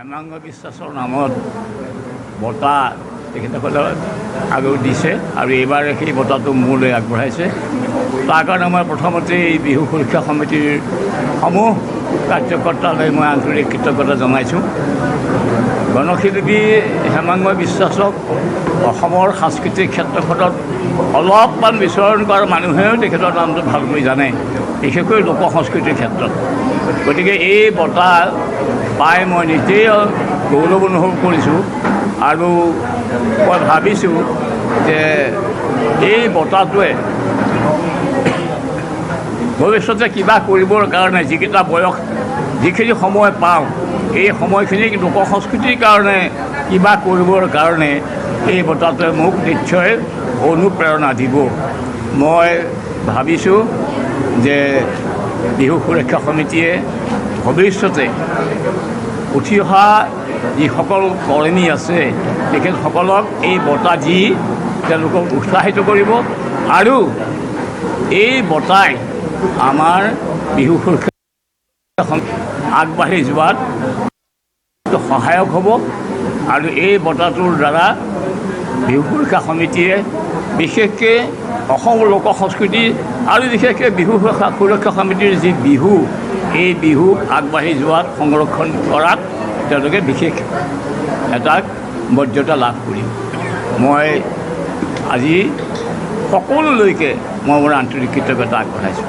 হেমাংগ বিশ্বাসৰ নামত বঁটা তেখেতসকলে আগেও দিছে আৰু এইবাৰ সেই বঁটাটো মোলৈ আগবঢ়াইছে। তাৰ কাৰণে মই প্ৰথমতে এই বিহু সুৰক্ষা সমিতিৰ সমূহ কাৰ্যকৰ্তালৈ মই আন্তৰিক কৃতজ্ঞতা জনাইছোঁ। গণশিল্পী হেমাংগ বিশ্বাসক অসমৰ সাংস্কৃতিক ক্ষেত্ৰখনত অলপমান বিচৰণ কৰা মানুহেও তেখেতৰ নামটো ভালকৈ জানে, বিশেষকৈ লোক সংস্কৃতিৰ ক্ষেত্ৰত। গতিকে এই বঁটা পাই মই নিজেই গৌৰৱ অনুভৱ কৰিছোঁ আৰু মই ভাবিছোঁ যে এই বঁটাটোৱে ভৱিষ্যতে কিবা কৰিবৰ কাৰণে যিকেইটা বয়স যিখিনি সময় পাওঁ এই সময়খিনি লোক সংস্কৃতিৰ কাৰণে কিবা কৰিবৰ কাৰণে এই বঁটাটোৱে মোক নিশ্চয় অনুপ্ৰেৰণা দিব। মই ভাবিছোঁ যে বিহু সুৰক্ষা সমিতিয়ে ভৱিষ্যতে উঠি অহা যিসকল কৰ্মী আছে তেখেতসকলক এই বঁটা দি তেওঁলোকক উৎসাহিত কৰিব আৰু এই বঁটাই আমাৰ বিহু সুৰক্ষা আগবাঢ়ি যোৱাত সহায়ক হ'ব আৰু এই বঁটাটোৰ দ্বাৰা বিহু সুৰক্ষা সমিতিয়ে বিশেষকৈ অসম লোক সংস্কৃতি আৰু বিশেষকৈ বিহু সুৰক্ষা সমিতিৰ যি বিহু এই বিহুক আগবাঢ়ি যোৱাত সংৰক্ষণ কৰাত তেওঁলোকে বিশেষ এটা মৰ্যাদা লাভ কৰিম। মই আজি সকলোলৈকে মই মোৰ আন্তৰিক কৃতজ্ঞতা আগবঢ়াইছোঁ।